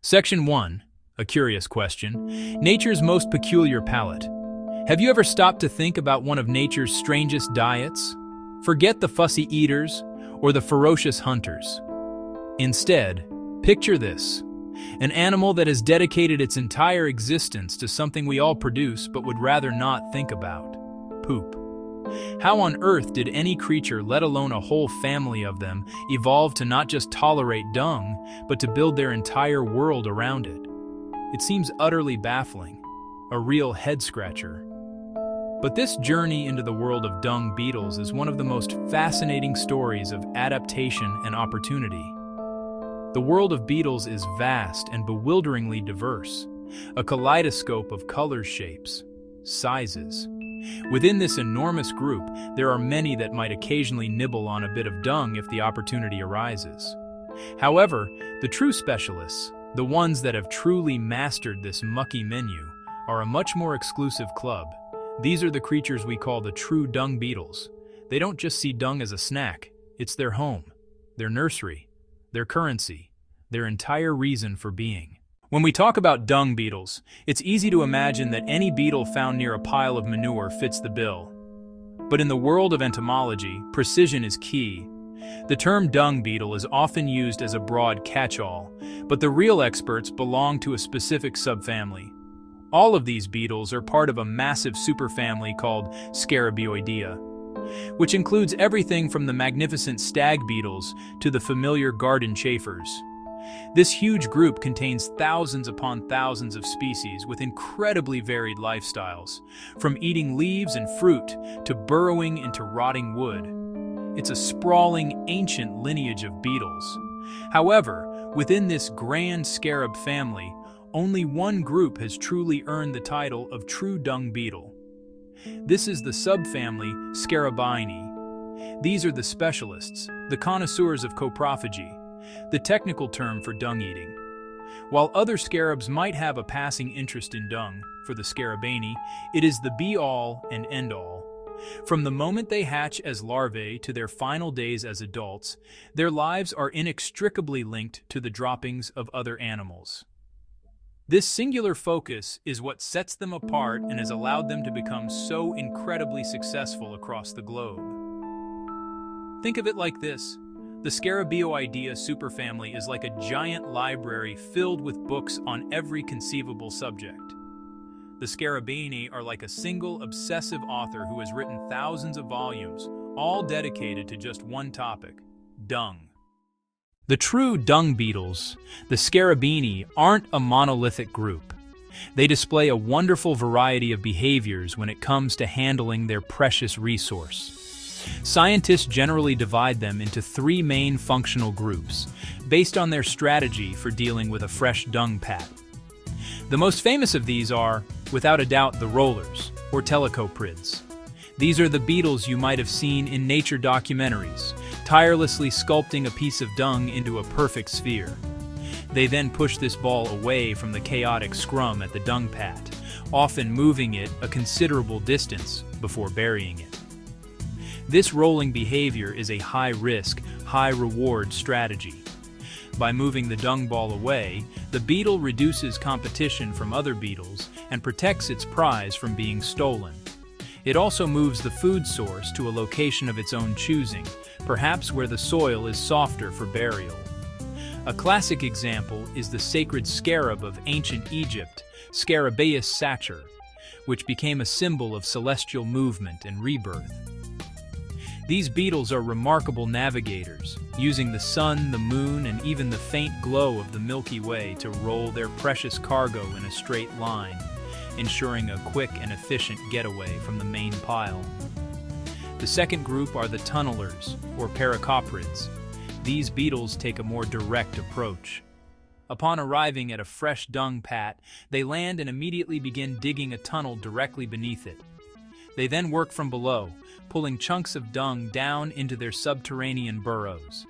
Section 1. A curious question. Nature's most peculiar palate. Have you ever stopped to think about one of nature's strangest diets? Forget the fussy eaters or the ferocious hunters. Instead, picture this. An animal that has dedicated its entire existence to something we all produce but would rather not think about. Poop. How on earth did any creature, let alone a whole family of them, evolve to not just tolerate dung, but to build their entire world around it? It seems utterly baffling, a real head-scratcher. But this journey into the world of dung beetles is one of the most fascinating stories of adaptation and opportunity. The world of beetles is vast and bewilderingly diverse, a kaleidoscope of colors, shapes, sizes. Within this enormous group, there are many that might occasionally nibble on a bit of dung if the opportunity arises. However, the true specialists, the ones that have truly mastered this mucky menu, are a much more exclusive club. These are the creatures we call the true dung beetles. They don't just see dung as a snack, it's their home, their nursery, their currency, their entire reason for being. When we talk about dung beetles, it's easy to imagine that any beetle found near a pile of manure fits the bill. But in the world of entomology, precision is key. The term dung beetle is often used as a broad catch-all, but the real experts belong to a specific subfamily. All of these beetles are part of a massive superfamily called Scarabaeoidea, which includes everything from the magnificent stag beetles to the familiar garden chafers. This huge group contains thousands upon thousands of species with incredibly varied lifestyles, from eating leaves and fruit to burrowing into rotting wood. It's a sprawling, ancient lineage of beetles. However, within this grand scarab family, only one group has truly earned the title of true dung beetle. This is the subfamily Scarabaeinae. These are the specialists, the connoisseurs of coprophagy, the technical term for dung eating. While other scarabs might have a passing interest in dung, for the Scarabaeinae, it is the be-all and end-all. From the moment they hatch as larvae to their final days as adults, their lives are inextricably linked to the droppings of other animals. This singular focus is what sets them apart and has allowed them to become so incredibly successful across the globe. Think of it like this. The Scarabaeoidea superfamily is like a giant library filled with books on every conceivable subject. The Scarabaeinae are like a single, obsessive author who has written thousands of volumes, all dedicated to just one topic: dung. The true dung beetles, the Scarabaeinae, aren't a monolithic group. They display a wonderful variety of behaviors when it comes to handling their precious resource. Scientists generally divide them into three main functional groups, based on their strategy for dealing with a fresh dung pat. The most famous of these are, without a doubt, the rollers, or telecoprids. These are the beetles you might have seen in nature documentaries, tirelessly sculpting a piece of dung into a perfect sphere. They then push this ball away from the chaotic scrum at the dung pat, often moving it a considerable distance before burying it. This rolling behavior is a high-risk, high-reward strategy. By moving the dung ball away, the beetle reduces competition from other beetles and protects its prize from being stolen. It also moves the food source to a location of its own choosing, perhaps where the soil is softer for burial. A classic example is the sacred scarab of ancient Egypt, Scarabaeus sacer, which became a symbol of celestial movement and rebirth. These beetles are remarkable navigators, using the sun, the moon, and even the faint glow of the Milky Way to roll their precious cargo in a straight line, ensuring a quick and efficient getaway from the main pile. The second group are the tunnelers, or paracoprids. These beetles take a more direct approach. Upon arriving at a fresh dung pat, they land and immediately begin digging a tunnel directly beneath it. They then work from below, pulling chunks of dung down into their subterranean burrows.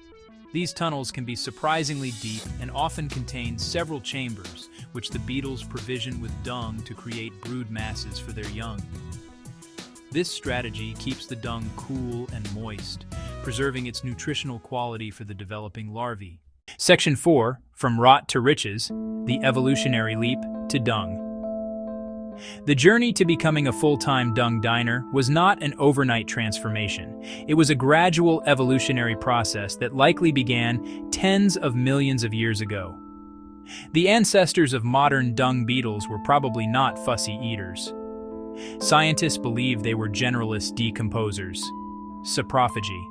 These tunnels can be surprisingly deep and often contain several chambers, which the beetles provision with dung to create brood masses for their young. This strategy keeps the dung cool and moist, preserving its nutritional quality for the developing larvae. Section 4, From Rot to Riches, the Evolutionary Leap to Dung. The journey to becoming a full-time dung diner was not an overnight transformation. It was a gradual evolutionary process that likely began tens of millions of years ago. The ancestors of modern dung beetles were probably not fussy eaters. Scientists believe they were generalist decomposers, saprophagy.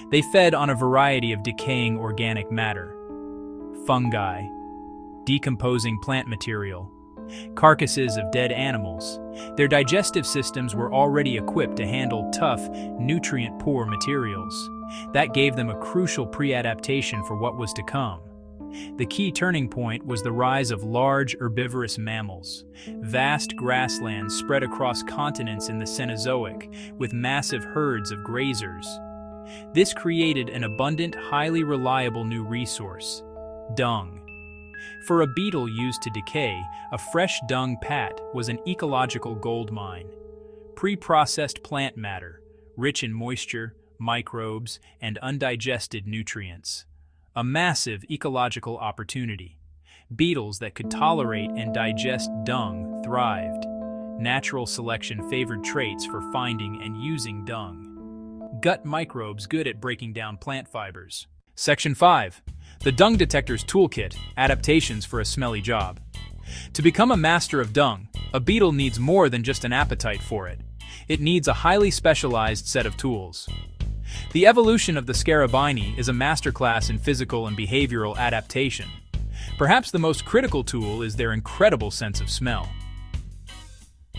They fed on a variety of decaying organic matter, fungi, decomposing plant material, carcasses of dead animals. Their digestive systems were already equipped to handle tough, nutrient-poor materials. That gave them a crucial pre-adaptation for what was to come. The key turning point was the rise of large herbivorous mammals. Vast grasslands spread across continents in the Cenozoic, with massive herds of grazers. This created an abundant, highly reliable new resource: dung. For a beetle used to decay, a fresh dung pat was an ecological goldmine. Pre-processed plant matter, rich in moisture, microbes, and undigested nutrients. A massive ecological opportunity. Beetles that could tolerate and digest dung thrived. Natural selection favored traits for finding and using dung. Gut microbes good at breaking down plant fibers. Section 5. The Dung Detector's Toolkit, Adaptations for a Smelly Job. To become a master of dung, a beetle needs more than just an appetite for it. It needs a highly specialized set of tools. The evolution of the Scarabini is a masterclass in physical and behavioral adaptation. Perhaps the most critical tool is their incredible sense of smell.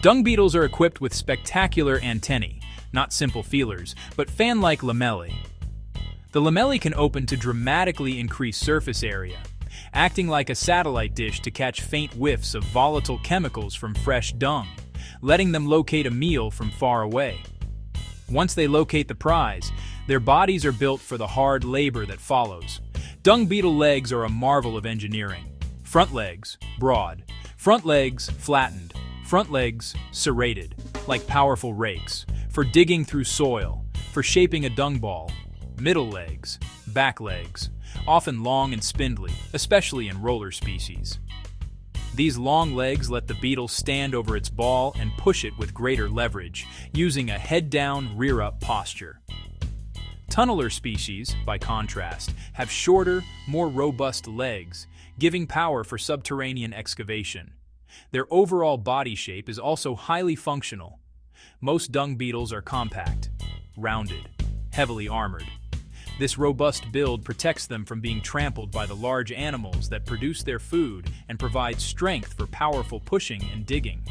Dung beetles are equipped with spectacular antennae, not simple feelers, but fan-like lamellae. The lamellae can open to dramatically increase surface area, acting like a satellite dish to catch faint whiffs of volatile chemicals from fresh dung, letting them locate a meal from far away. Once they locate the prize, their bodies are built for the hard labor that follows. Dung beetle legs are a marvel of engineering. Front legs, broad. Front legs, flattened. Front legs, serrated, like powerful rakes, for digging through soil, for shaping a dung ball. Middle legs, back legs, often long and spindly, especially in roller species. These long legs let the beetle stand over its ball and push it with greater leverage, using a head-down, rear-up posture. Tunneler species, by contrast, have shorter, more robust legs, giving power for subterranean excavation. Their overall body shape is also highly functional. Most dung beetles are compact, rounded, heavily armored. This robust build protects them from being trampled by the large animals that produce their food and provides strength for powerful pushing and digging.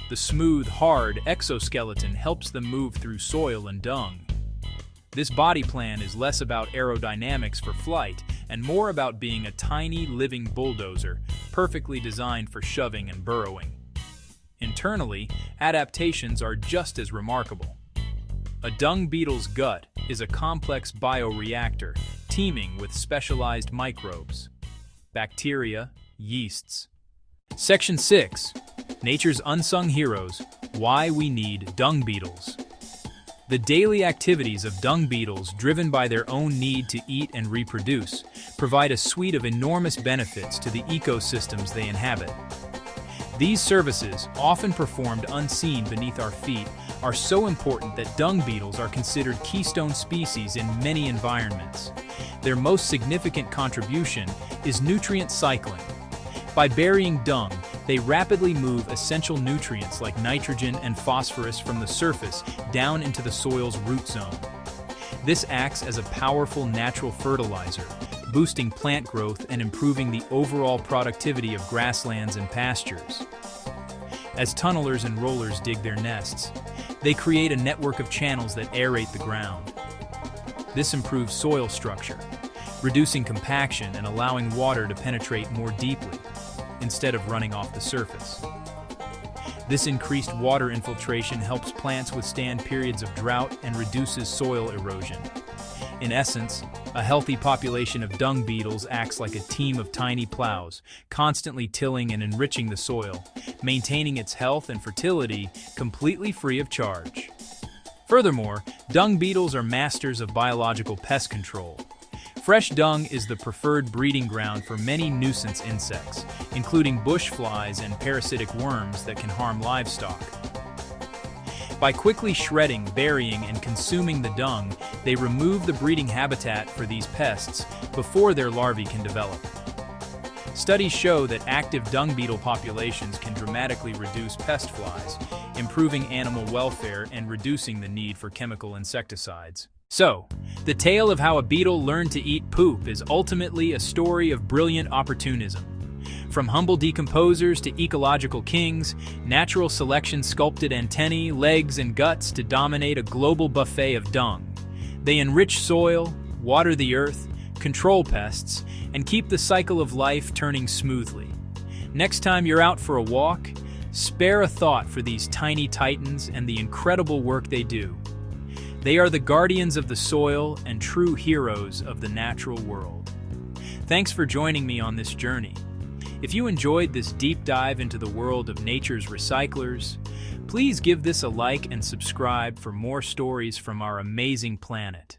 The smooth, hard exoskeleton helps them move through soil and dung. This body plan is less about aerodynamics for flight and more about being a tiny, living bulldozer, perfectly designed for shoving and burrowing. Internally, adaptations are just as remarkable. A dung beetle's gut is a complex bioreactor teeming with specialized microbes, bacteria, yeasts. Section 6. Nature's Unsung Heroes, Why We Need Dung Beetles. The daily activities of dung beetles, driven by their own need to eat and reproduce, provide a suite of enormous benefits to the ecosystems they inhabit. These services, often performed unseen beneath our feet, are so important that dung beetles are considered keystone species in many environments. Their most significant contribution is nutrient cycling. By burying dung, they rapidly move essential nutrients like nitrogen and phosphorus from the surface down into the soil's root zone. This acts as a powerful natural fertilizer, boosting plant growth and improving the overall productivity of grasslands and pastures. As tunnelers and rollers dig their nests, they create a network of channels that aerate the ground. This improves soil structure, reducing compaction and allowing water to penetrate more deeply, instead of running off the surface. This increased water infiltration helps plants withstand periods of drought and reduces soil erosion. In essence, a healthy population of dung beetles acts like a team of tiny plows, constantly tilling and enriching the soil, maintaining its health and fertility completely free of charge. Furthermore, dung beetles are masters of biological pest control. Fresh dung is the preferred breeding ground for many nuisance insects, including bush flies and parasitic worms that can harm livestock. By quickly shredding, burying, and consuming the dung, they remove the breeding habitat for these pests before their larvae can develop. Studies show that active dung beetle populations can dramatically reduce pest flies, improving animal welfare and reducing the need for chemical insecticides. So, the tale of how a beetle learned to eat poop is ultimately a story of brilliant opportunism. From humble decomposers to ecological kings, natural selection sculpted antennae, legs, and guts to dominate a global buffet of dung. They enrich soil, water the earth, control pests, and keep the cycle of life turning smoothly. Next time you're out for a walk, spare a thought for these tiny titans and the incredible work they do. They are the guardians of the soil and true heroes of the natural world. Thanks for joining me on this journey. If you enjoyed this deep dive into the world of nature's recyclers, please give this a like and subscribe for more stories from our amazing planet.